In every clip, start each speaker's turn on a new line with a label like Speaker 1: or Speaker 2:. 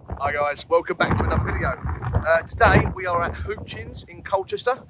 Speaker 1: Hi guys, welcome back to another video. Today we are at Houchins in Colchester.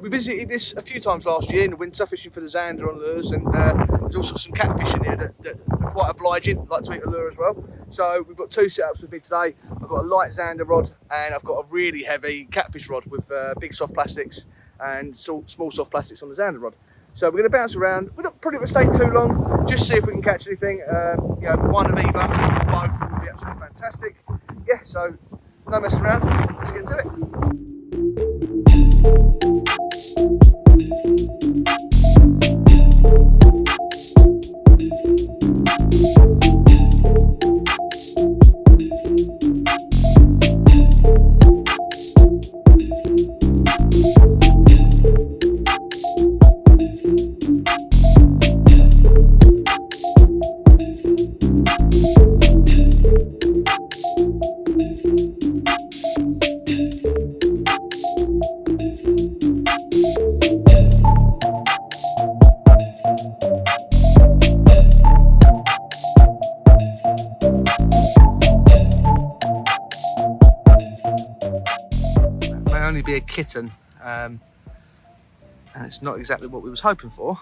Speaker 1: We visited this a few times last year in the winter, fishing for the Zander on lures, and there's also some catfish in here that are quite obliging, like to eat a lure as well. So we've got two setups with me today. I've got a light Zander rod and I've got a really heavy catfish rod with big soft plastics and small soft plastics on the Zander rod. So we're going to bounce around. We're not probably going to stay too long, just see if we can catch anything. One of either, or both would be absolutely fantastic. Yeah, so no messing around, let's get into it. Be a kitten, and it's not exactly what we was hoping for,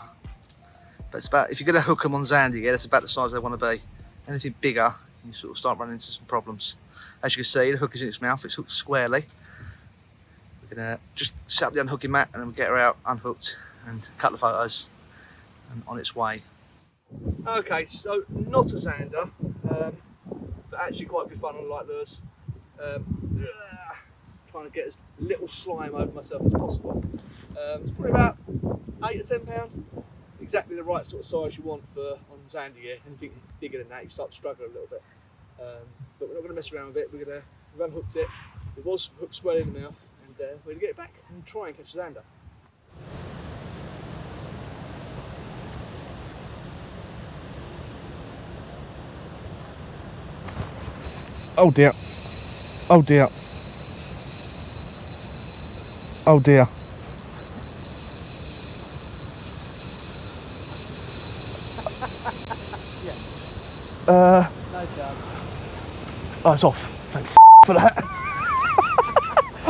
Speaker 1: but it's about, if you're going to hook them on Zander, yeah, that's about the size they want to be. Anything bigger, you sort of start running into some problems. As you can see, the hook is in its mouth, it's hooked squarely. We're going to just set up the unhooking mat and then we'll get her out unhooked and cut the photos and on its way. Okay, so not a Zander, but actually quite good fun on light lures. Trying to get as little slime over myself as possible. It's probably about 8 or 10 pounds, exactly the right sort of size you want for on Zander. Yeah, anything bigger than that, you start to struggle a little bit. But we're not going to mess around with it. We've unhooked it. It was hooked squarely in the mouth, and we're going to get it back and try and catch a Zander. Oh dear! Oh dear! Oh dear. No chance. Oh, it's off. Thank for that.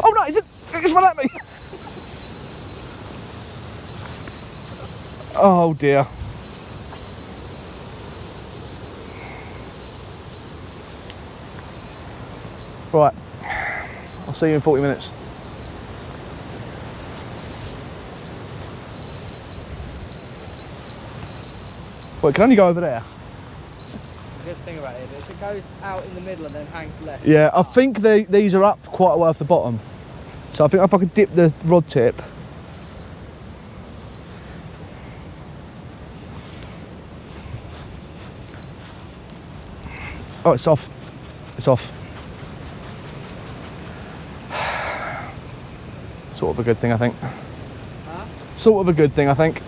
Speaker 1: Oh no, it just ran at me. Oh dear. Right. I'll see you in 40 minutes. Well, it can only go over there.
Speaker 2: That's the good thing about it. If it goes out in the middle and then hangs left.
Speaker 1: Yeah, I think these are up quite a way off the bottom. So I think if I could dip the rod tip. Oh, it's off. It's off. Sort of a good thing, I think.
Speaker 2: Huh?
Speaker 1: Sort of a good thing, I think.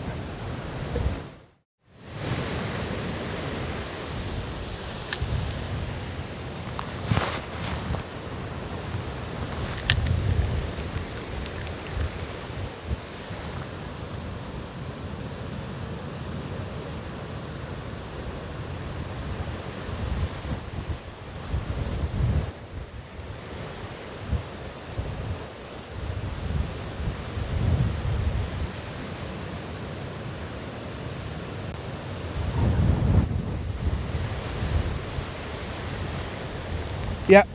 Speaker 1: Yep.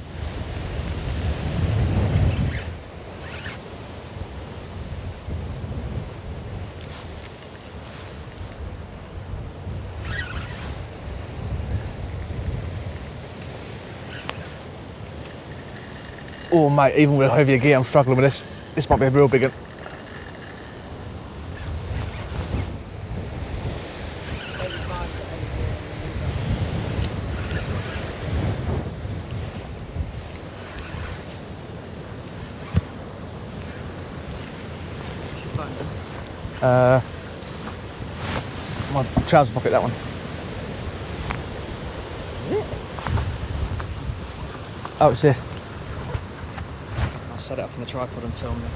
Speaker 1: Oh mate, even with heavier gear I'm struggling with this. This might be a real big one. My trouser pocket, that one. Oh, it's here.
Speaker 2: I'll set it up on the tripod and film it.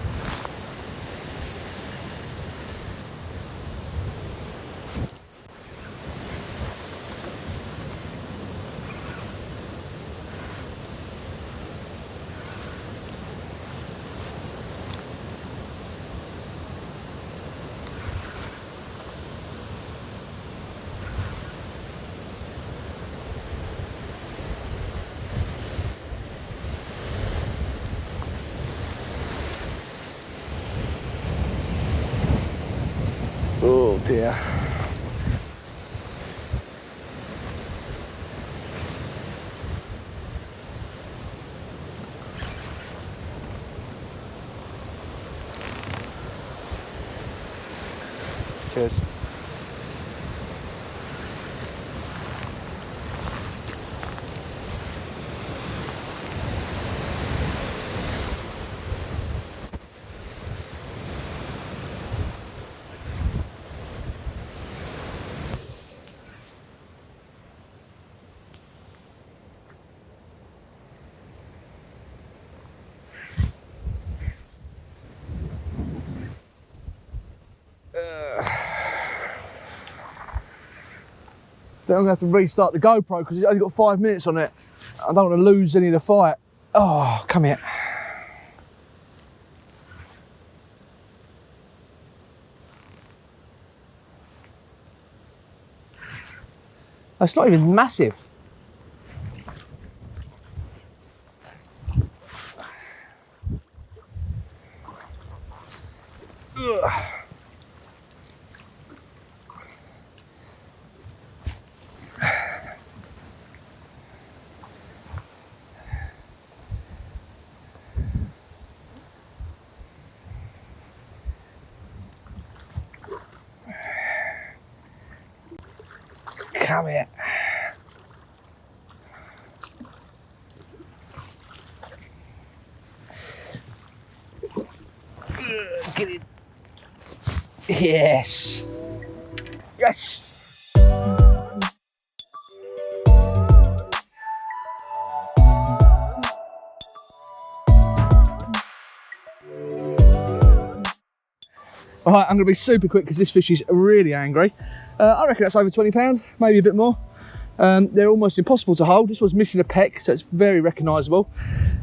Speaker 1: Cheers. Then I'm going to have to restart the GoPro because it's only got 5 minutes on it. I don't want to lose any of the fight. Oh, come here. It's not even massive. Ugh. Come here. Get it. Yes. Yes. All right, I'm going to be super quick because this fish is really angry. I reckon that's over £20, maybe a bit more. They're almost impossible to hold. This one's missing a peck, so it's very recognisable.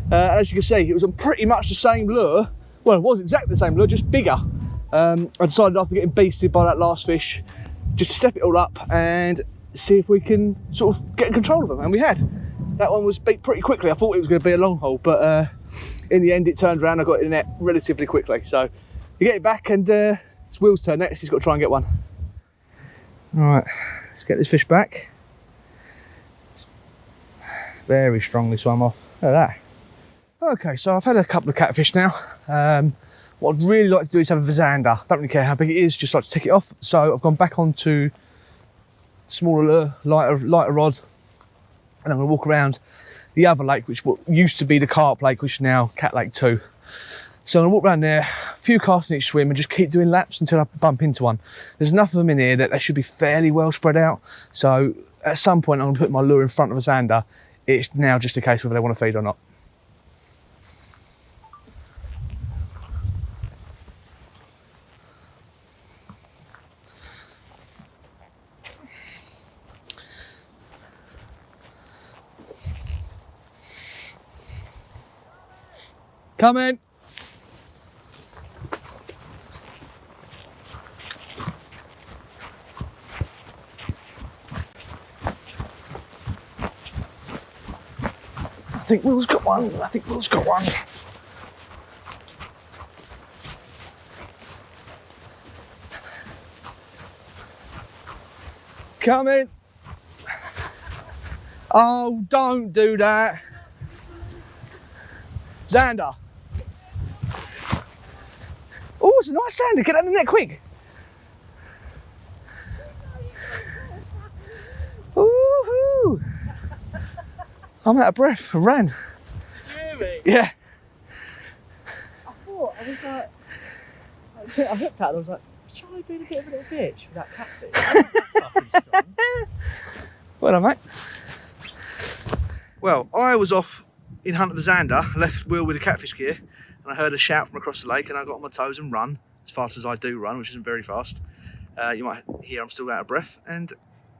Speaker 1: And as you can see, it was on pretty much the same lure. Well, it was exactly the same lure, just bigger. I decided after getting beasted by that last fish, just to step it all up and see if we can sort of get control of them, and we had. That one was beat pretty quickly. I thought it was going to be a long haul, but in the end it turned around. I got it in the net relatively quickly. So you get it back and it's Will's turn next. He's got to try and get one. All right, let's get this fish back. Very strongly swam off. Look at that. Okay, so I've had a couple of catfish now. What I'd really like to do is have a Zander. Don't really care how big it is, just like to tick it off. So I've gone back onto smaller lure, lighter rod, and I'm going to walk around the other lake, which used to be the Carp Lake, which is now Cat Lake 2. So I'm going to walk around there, a few casts in each swim, and just keep doing laps until I bump into one. There's enough of them in here that they should be fairly well spread out. So at some point I'm going to put my lure in front of a Zander. It's now just a case of whether they want to feed or not. Come in. I think Will's got one. I think Will's got one. Come in. Oh, don't do that. Zander. Oh, it's a nice Zander. Get that in there quick. Woohoo! I'm out of breath. I ran.
Speaker 2: Do you hear me?
Speaker 1: Yeah.
Speaker 2: I thought, I was like, I hooked out and I was like, was Charlie being a bit of a little bitch with that catfish?
Speaker 1: Well done, mate. Well, I was off in hunt of a Zander, left Will with a catfish gear, and I heard a shout from across the lake, and I got on my toes and run, as fast as I do run, which isn't very fast. You might hear I'm still out of breath, and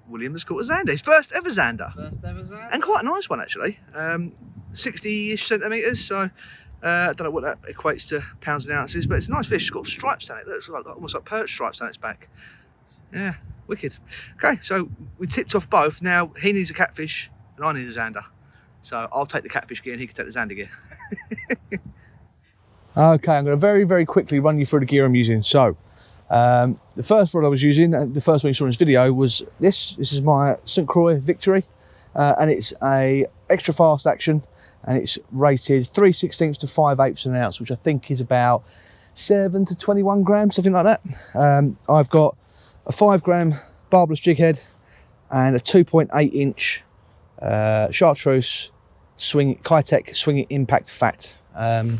Speaker 1: William has caught a Zander, his first ever Zander.
Speaker 2: First ever Zander.
Speaker 1: And quite a nice one, actually. 60-ish centimetres, so I don't know what that equates to pounds and ounces, but it's a nice fish. It's got stripes on it. It looks like almost like perch stripes on its back. Yeah, wicked. Okay, so we tipped off both. Now he needs a catfish and I need a Zander. So I'll take the catfish gear and he can take the Zander gear. Okay, I'm going to very, very quickly run you through the gear I'm using. So the first rod I was using, the first one you saw in this video, was this. This is my St. Croix Victory, and it's a extra fast action, and it's rated 3/16 to 5/8 an ounce, which I think is about 7 to 21 grams, something like that. I've got a 5 gram barbless jig head and a 2.8 inch chartreuse Kitech swinging impact fat. And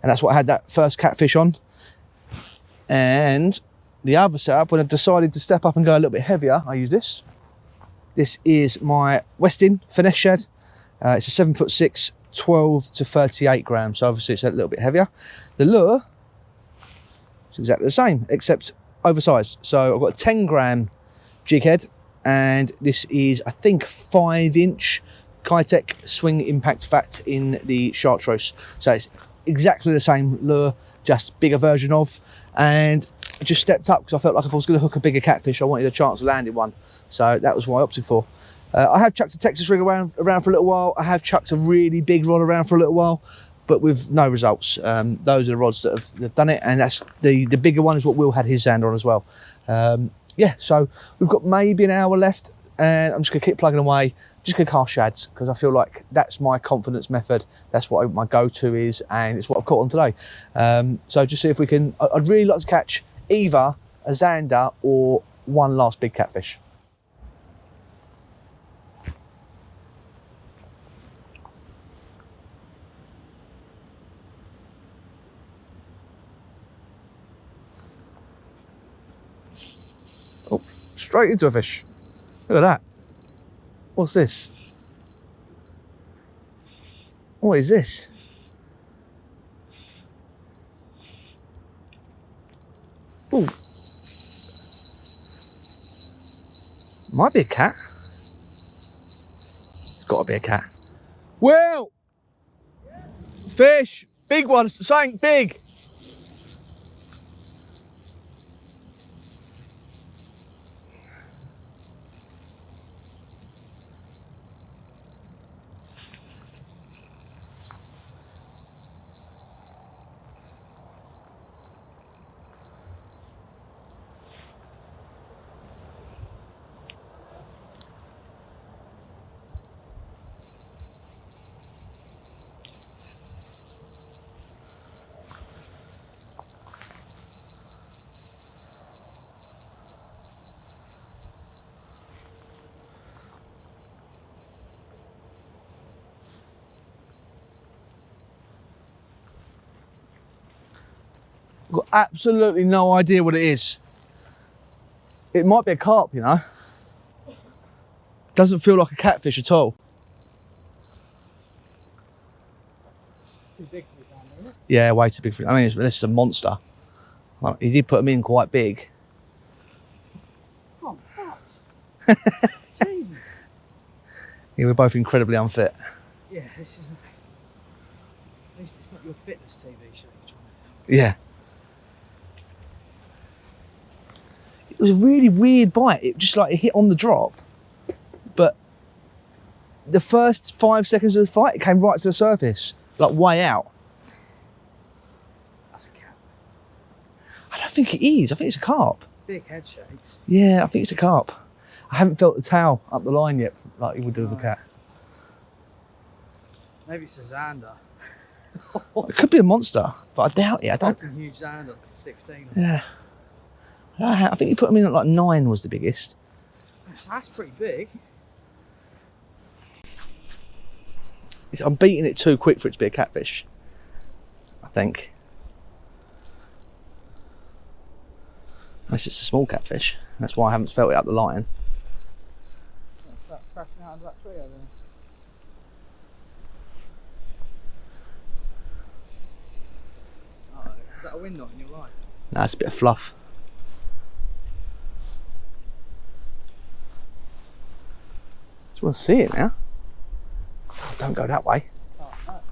Speaker 1: that's what I had that first catfish on. And the other setup, when I decided to step up and go a little bit heavier, I use this. This is my Westin finesse shad. It's a 7'6", 12 to 38 grams. So obviously it's a little bit heavier. The lure is exactly the same, except oversized. So I've got a 10 gram jig head, and this is, I think, 5 inch Kitech swing impact fat in the chartreuse. So it's exactly the same lure, just bigger version of. And I just stepped up because I felt like if I was going to hook a bigger catfish, I wanted a chance of landing one. So that was what I opted for. I have chucked a Texas rig around for a little while. I have chucked a really big rod around for a little while, but with no results. Those are the rods that have done it, and that's the bigger one is what Will had his Zander on as well. Yeah, so we've got maybe an hour left, and I'm just going to keep plugging away. Just going to cast shads because I feel like that's my confidence method. That's what my go-to is, and it's what I've caught on today. So just see if we can. I'd really like to catch either a Zander or one last big catfish. Oh, straight into a fish. Look at that. What's this? What is this? Ooh. Might be a cat. It's got to be a cat. Will! Fish! Big ones, something big! I've got absolutely no idea what it is. It might be a carp, you know. Doesn't feel like a catfish at all.
Speaker 2: It's too big for this, isn't it?
Speaker 1: Yeah, way too big for it. I mean, this is a monster. Like, he did put them in quite big.
Speaker 2: Oh, fuck. Jesus.
Speaker 1: Yeah, we're both incredibly unfit.
Speaker 2: Yeah, this isn't. At least it's not your fitness TV show you're trying to film.
Speaker 1: Yeah. It was a really weird bite. It just like it hit on the drop, but the first 5 seconds of the fight, it came right to the surface, like way out.
Speaker 2: That's a cat.
Speaker 1: I don't think it is. I think it's a carp.
Speaker 2: Big head shakes.
Speaker 1: Yeah, I think it's a carp. I haven't felt the tail up the line yet, like you would do with a cat.
Speaker 2: Maybe it's a Zander.
Speaker 1: It could be a monster, but I doubt it. I don't.
Speaker 2: Fucking huge Zander, 16.
Speaker 1: Yeah. I think you put them in at like 9 was the biggest.
Speaker 2: That's pretty big.
Speaker 1: I'm beating it too quick for it to be a catfish, I think. Unless it's a small catfish. That's why I haven't felt it up the line.
Speaker 2: Start crashing out of that tree over there. Oh, is that a wind knot in your line?
Speaker 1: No, it's a bit of fluff. Just want to see it now. Oh, don't go that way.
Speaker 2: Oh, no, it's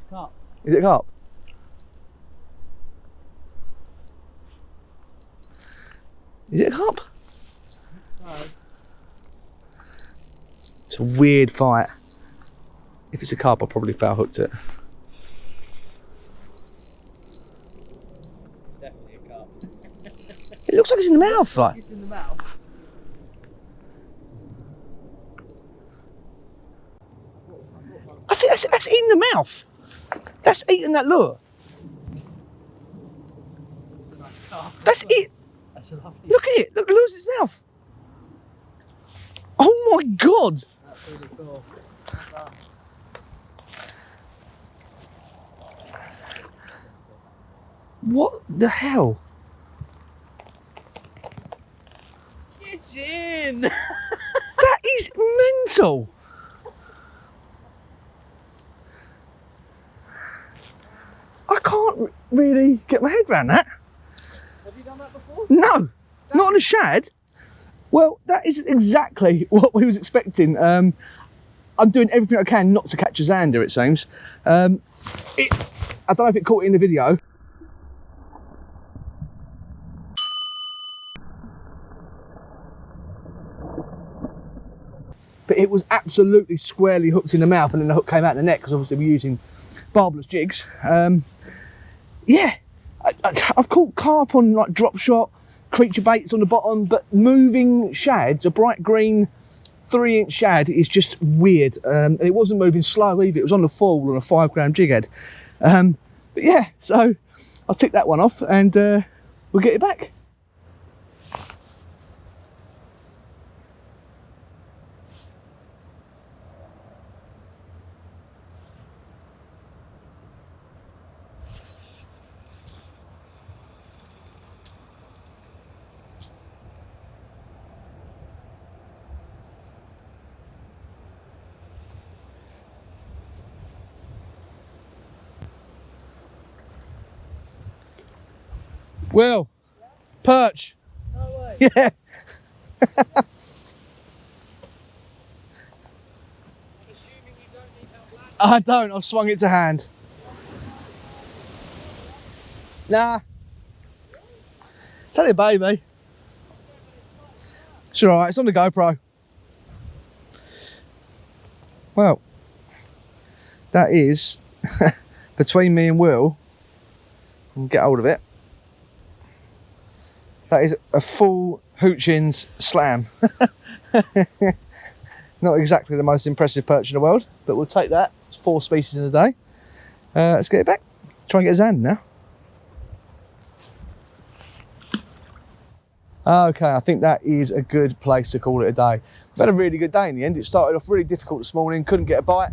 Speaker 2: carp.
Speaker 1: Is it a carp? Is it a carp?
Speaker 2: No.
Speaker 1: It's a weird fight. If it's a carp, I probably foul hooked it.
Speaker 2: It's definitely a carp.
Speaker 1: It looks like it's in the mouth. Like.
Speaker 2: It's in the mouth.
Speaker 1: I think that's eating the mouth. That's eating that lure.
Speaker 2: It's a nice carp.
Speaker 1: That's it.
Speaker 2: That's It's a lovely.
Speaker 1: Look at it. Look, lose its mouth. Oh my God.
Speaker 2: That's really cool.
Speaker 1: What the hell?
Speaker 2: Get in!
Speaker 1: That is mental. I can't really get my head around that.
Speaker 2: Have you done that before?
Speaker 1: No, not on a shad. Well, that isn't exactly what we was expecting. I'm doing everything I can not to catch a Zander, it seems. I don't know if it caught it in the video. But it was absolutely squarely hooked in the mouth, and then the hook came out in the neck because obviously we're using barbless jigs. Yeah, I've caught carp on like drop shot, creature baits on the bottom, but moving shads, a bright green 3-inch shad is just weird. And it wasn't moving slow either, it was on the fall on a 5 gram jig head. But yeah, so I'll tick that one off and we'll get it back. Will, perch.
Speaker 2: No way.
Speaker 1: Yeah.
Speaker 2: I'm assuming you don't need help landing.
Speaker 1: I don't, I've swung it to hand. Nah. It's only a baby. It's alright, it's on the GoPro. Well, that is between me and Will. I'll get hold of it. That is a full Houchins slam. Not exactly the most impressive perch in the world, but we'll take that. It's 4 species in a day. Let's get it back. Try and get a Zander now. Okay, I think that is a good place to call it a day. We've had a really good day in the end. It started off really difficult this morning, couldn't get a bite.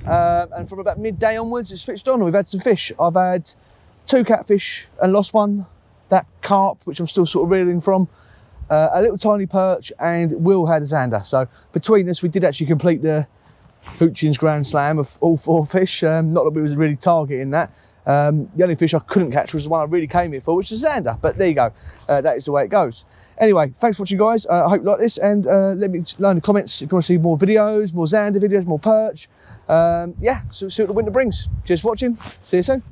Speaker 1: And from about midday onwards, it switched on and we've had some fish. I've had 2 catfish and lost one. That carp, which I'm still sort of reeling from, a little tiny perch, and Will had a Zander. So between us, we did actually complete the Houchins Grand Slam of all 4 fish. Not that we was really targeting that. The only fish I couldn't catch was the one I really came here for, which was Zander. But there you go. That is the way it goes. Anyway, thanks for watching, guys. I hope you like this, and let me know in the comments if you want to see more videos, more Zander videos, more perch. Yeah, so see what the winter brings. Cheers for watching. See you soon.